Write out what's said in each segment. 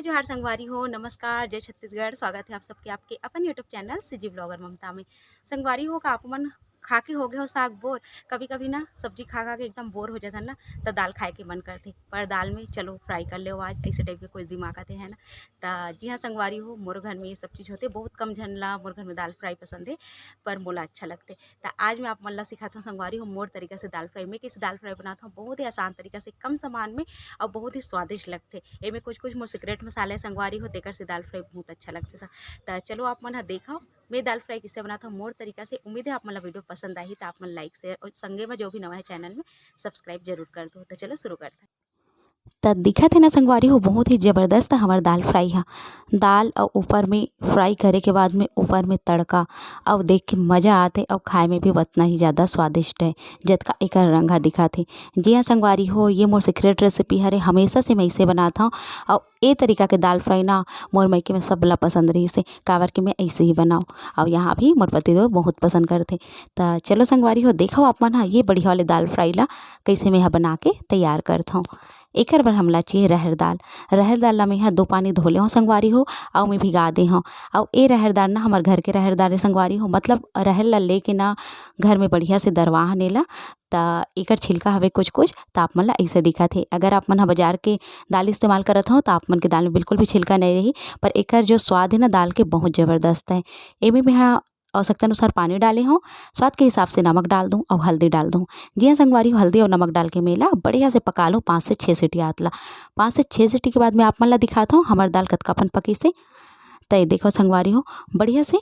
जय जोहार संगवारी हो, नमस्कार, जय छत्तीसगढ़। स्वागत है आप सबके आपके अपन यूट्यूब चैनल सिजी ब्लॉगर ममता में। संगवारी हो का आपमन खा के हो गए हो साग बोर। कभी-कभी ना सब्जी खा-खा के एकदम बोर हो जाथन ना, त दाल खाए के मन करथे। पर दाल में चलो फ्राई कर लेओ आज, ऐसे टाइप के कुछ दिमाग आथे, है ना? त जी हाँ संगवारी हो, मोर घर में ये सब चीज़ होथे। बहुत कम झन ला मोर घर में दाल फ्राई पसंद हे, पर मोला अच्छा लगथे। त आज मैं आप मन ला सिखात हूँ संगवारी हो मोर तरीका से दाल फ्राई। मैं कइसे दाल फ्राई बनात हूँ, बहुत ही आसान तरीका से, कम सामान में और बहुत ही स्वादिष्ट लगथे। एमे कुछ-कुछ मोर सीक्रेट मसाला है संगवारी हो, तेकर से दाल फ्राई बहुत अच्छा लगथे त चलो आप मन ह देखव मैं दाल फ्राई कइसे बनात हूँ मोर तरीका से। उम्मीद है आप मन ला वीडियो पसंद आही त आप मन लाइक, शेयर और संगे में जो भी नवा है चैनल में सब्सक्राइब जरूर कर दो। तो चलो शुरू करते हैं। त दिखत है ना संगवारी हो, बहुत ही ज़बरदस्त हमार दाल फ्राई हा। दाल और ऊपर में फ्राई करे के बाद में ऊपर में तड़का और देख के मज़ा आथे और खाए में भी उतना ही ज़्यादा स्वादिष्ट है जतका एकर रंग ह दिखत हे। जी हाँ संगवारी हो, ये मोर सीक्रेट रेसिपी हरे। हमेशा से मैं इसे बनात हूँ और ए तरीका के दाल फ्राई ना मोर मायके में सबला पसंद रहिस हे, काबर कि मैं ऐसे ही बनाऊँ और यहाँ भी मोर पतिदेव बहुत पसंद करथे। त चलो संगवारी हो देखो आप मन ह ये बढ़िया वाले दाल फ्राई ला कइसे मैं ह बना के तैयार करत हूँ। एकर बर हमला चाहिए रहर दाल। रहर दाल ला मैं यहाँ 2 पानी धो ले हूँ संगवारी हो और मैं भिगा दे हूँ। और ए रहर दाल ना हमार घर के रहर दाल है संगवारी हो, मतलब रहर ला लेके ना घर में बढ़िया से दरवा नेला त एकर छिलका हवे कुछ-कुछ त आप मन ला ऐसे दिखत हे। अगर आप मन ह बाजार के दाल इस्तेमाल करत हो त आप मन के दाल में बिल्कुल भी छिलका नहीं रही, पर एकर जो स्वाद है ना दाल के बहुत ज़बरदस्त है। एमे मैं यहाँ आवश्यकता अनुसार पानी डाले हूँ, स्वाद के हिसाब से नमक डाल दूँ और हल्दी डाल दूँ। जी हाँ संगवारी हो, हल्दी और नमक डाल के मेला बढ़िया से पका लो 5 से 6 सीटी आत ला। 5 से 6 सीटी के बाद मैं आप मन ला दिखात हूँ हमार दाल कतकापन पकिस हे। त ये देखो संगवारी हो बढ़िया से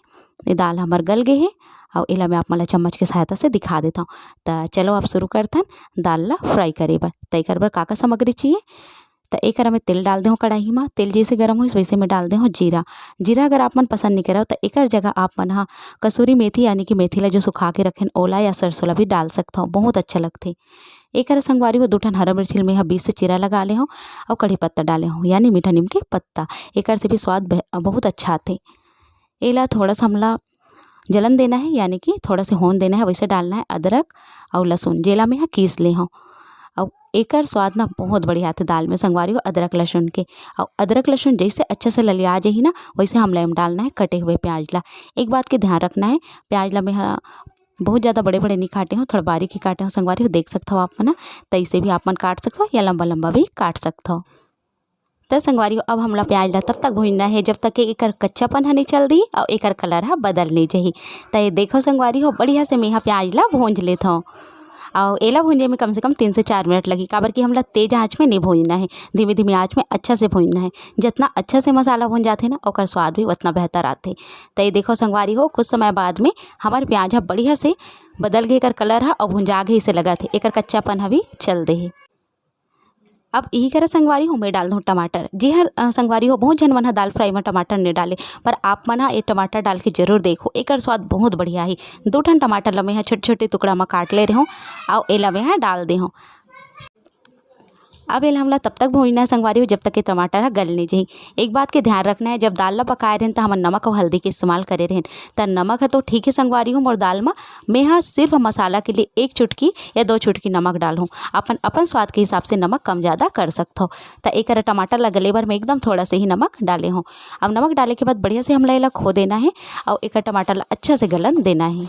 ये दाल हमार गल गे हे और एला मैं आप मन ला चम्मच के सहायता से दिखा देता हूँ। त चलो आप शुरू करथन दाल ला फ्राई करे बर। त एकर बर का सामग्री चाहिए त एकरा में तेल डाल देहूँ कढ़ाई में। तेल जैसे गरम होइस वैसे में डाल देहूँ जीरा। जीरा अगर आप मन पसंद नहीं करव त एकर जगह आप मन ह कसूरी मेथी यानी कि मेथी ला जो सुखा के रखेन ओला या सरसों ला भी डाल सकथव, बहुत अच्छा लगथे। एकर संगवारी हो 2 ठन हरा मिर्ची में 20 से चीरा लगा ले हूँ और कढ़ी पत्ता डाले हूँ यानी मीठा नीम के पत्ता। एकर से भी स्वाद बहुत अच्छा आथे। एला थोड़ा सा हमला जलन देना है यानी कि थोड़ा से होन देना है, वैसे डालना है अदरक और लहसुन जेला में यहाँ कीस ले हूँ। और एकर स्वाद ना बहुत बढ़िया आथे दाल में संगवारी हो अदरक लहसुन के। और अदरक लहसुन जैसे अच्छे से ललिया जाही ना वैसे हमला एम डालना है कटे हुए प्याज ला। एक बात के ध्यान रखना है, प्याज ला मैं बहुत ज़्यादा बड़े-बड़े नहीं काटे हूँ, थोड़ा बारीक ही काटे हूँ संगवारी हो, देख सकते हो आप मन त इसे भी आप मन काट सकते हो या लंबा-लंबा भी काट सकते हो। त संगवारी हो अब हमला प्याज ला तब तक भूनना है जब तक कि एकर कच्चापन ह नहीं चल दी और एकर कलर ह बदल नहीं जाही। त ये देखो संगवारी हो बढ़िया से मैं यहाँ प्याज ला भूंज लेत हूँ और एला भूंजे में कम से कम 3 से 4 मिनट लगी, काबर कि हमला तेज आँच में नहीं भूनना है, धीमी-धीमी आँच में अच्छा से भूनना है। जितना अच्छा से मसाला भून जाथे ना ओकर स्वाद भी उतना बेहतर आथे। त ये देखो संगवारी हो कुछ समय बाद में हमार प्याज ह बढ़िया से बदल गे एकर कलर ह और भुंजा गे अइसे लगत हे, एकर कच्चापन ह भी चल दे हे। अब यही करा संगवारी हो मैं डाल दूँ टमाटर। जी हाँ संगवारी हो बहुत जन मन ह दाल फ्राई में टमाटर नहीं डाले, पर आप मन ह ये टमाटर डाल के जरूर देखो, एकर स्वाद बहुत बढ़िया ही। 2 ठन टमाटर ला मैं यहाँ छोटे-छोटे टुकड़ा में काट ले रही हूँ और एला मैं यहाँ डाल दे हूँ। अब एला हमला तब तक भूनना है संगवारी हो जब तक कि टमाटर ह गल नहीं जाही। एक बात के ध्यान रखना है, जब दाल ला पकाए रहेन त हमन नमक और हल्दी के इस्तेमाल करे रहेन त नमक है तो ठीक है संगवारी हो मोर दाल में मैं यहाँ सिर्फ मसाला के लिए 1 चुटकी या 2 चुटकी नमक डालूँ। अपन स्वाद के हिसाब से नमक कम ज़्यादा कर सकते हो। त एकर टमाटर ला गले बर मैं एकदम थोड़ा से ही नमक डाले हूँ। अब नमक डाले के बाद बढ़िया से हमला एला खो देना है और एकर टमाटर ला अच्छा से गलन देना है।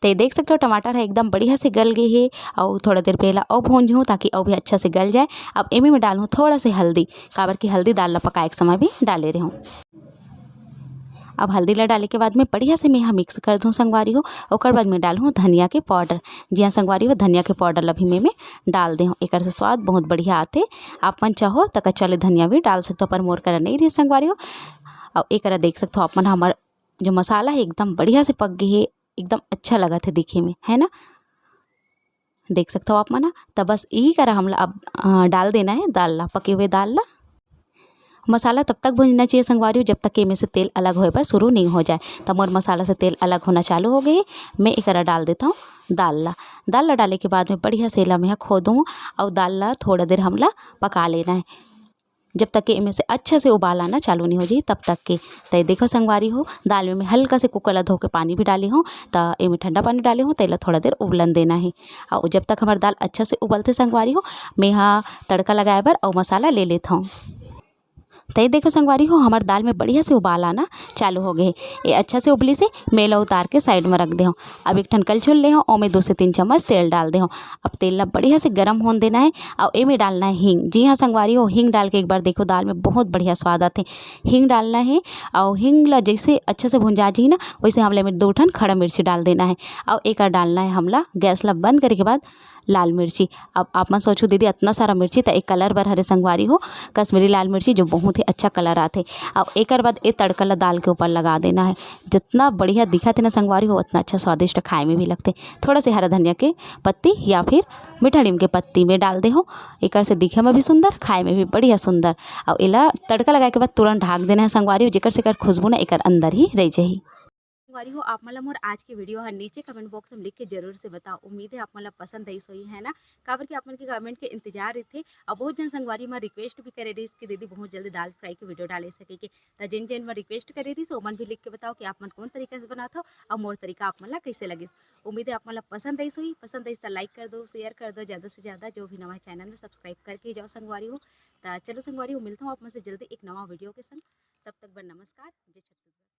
तो ये देख सकते हो टमाटर है एकदम बढ़िया से गल गए है और थोड़ा देर पहला और भूंजूँ ताकि और भी अच्छा से गल जाए। अब एमे में डालूँ थोड़ा से हल्दी, काबर की हल्दी दाल ला पकाए के समय भी डाले रही हूँ। अब हल्दी ला डाले के बाद में बढ़िया से मैं यहाँ मिक्स कर दूँ संगवारी हो। ओकर बाद में डालूँ धनिया के पाउडर। जी हाँ संगवारी हो धनिया के पाउडर ला भी मैं डाल दे हूँ, एकर से स्वाद बहुत बढ़िया आथे। आप मन चाहो तो कच्चा ले धनिया भी डाल सकते हो, पर मोर करा नहीं रही संगवारी हो। और एकरा देख सकते हो आप मन हमार जो मसाला है एकदम बढ़िया से पक गए है, एकदम अच्छा लगा थे दिखे में, है ना? देख सकते हो आप मन। तब बस यही करा हमला अब डाल देना है दाल ला, पके हुए दाल ला। मसाला तब तक भूनना चाहिए संगवारी हो जब तक कि इनमें से तेल अलग होए पर शुरू नहीं हो जाए। तब मोर मसाला से तेल अलग होना चालू हो गई, मैं एकरा डाल देता हूँ दाल ला। दाल ला डाले के बाद में बढ़िया से एला मैं खो दूँ और दाल ला थोड़ा देर हमला पका लेना है जब तक कि इनमें से अच्छे से उबाल आना चालू नहीं हो जाए तब तक के। तो देखो संगवारी हो दाल में मैं हल्का से कुकर ला धो के पानी भी डाली हूँ, तो इनमें ठंडा पानी डाली हूँ, तेला थोड़ा देर उबलन देना है। और जब तक हमारी दाल अच्छा से उबलते संगवारी हो मैं यहाँ तड़का लगाए बर और मसाला ले लेता हूँ। तो ये देखो संगवारी हो हमार दाल में बढ़िया से उबाल आना चालू हो गए। ये अच्छा से उबली से मेला उतार के साइड में रख दे हो। अब एक ठन कलछुल ले हो, ओमे 2 से 3 चम्मच तेल डाल दे हो। अब तेल ला बढ़िया से गर्म होने देना है और ए में डालना है हींग। जी हाँ संगवारी हो, हींग डाल के एक बार देखो दाल में बहुत बढ़िया स्वाद आते। हींग डालना है और हींग ला जैसे अच्छे से भुंजा जी ना, वैसे हमले में 2 ठन खड़ा मिर्ची डाल देना है और एक डालना है हमला गैस ला बंद करे के बाद लाल मिर्ची। अब आप मन सोचो दीदी इतना सारा मिर्ची तो एक कलर बर हरे संगवारी हो कश्मीरी लाल मिर्ची जो बहुत ही अच्छा कलर आते। अब एक बाद ये तड़का ला दाल के ऊपर लगा देना है। जितना बढ़िया दिखा थे ना संगवारी हो उतना अच्छा स्वादिष्ट खाए में भी लगते। थोड़ा से हरा धनिया के पत्ती या फिर मीठा नीम के पत्ती में डाल दे हो, एक से दिखे में भी सुंदर खाए में भी बढ़िया सुंदर। और इला तड़का लगाए के बाद तुरंत ढाक देना है संगवारी हो, जेकर से कर खुशबू ना एक अंदर ही रह जाही। संगवारी हो आप मतलब मोर आज के वीडियो है नीचे कमेंट बॉक्स में लिख के जरूर से बताओ। उम्मीद है आप मतलब पसंद आई सोई है ना, काबर कि आप मन के कमेंट के इंतजार थे। और बहुत जन संगवारी में रिक्वेस्ट भी करे रही कि दीदी बहुत जल्दी दाल फ्राई की वीडियो डाले सके के, तो जिन जिन में रिक्वेस्ट करे रही ओमन भी लिख के बताओ कि आप मन कौन तरीके से बनाता हो और मोर तरीका आप मन कैसे लगे। उम्मीद है आप मतलब पसंद आई सोई, पसंद आई तो लाइक कर दो, शेयर कर दो ज़्यादा से ज़्यादा। जो भी नवा चैनल में सब्सक्राइब करके जाओ संगवारी हो। तो चलो संगवारी हो मिलता हूँ आप मन से जल्दी एक नवा वीडियो के संग। तब तक बर नमस्कार। जय छत्तीसगढ़।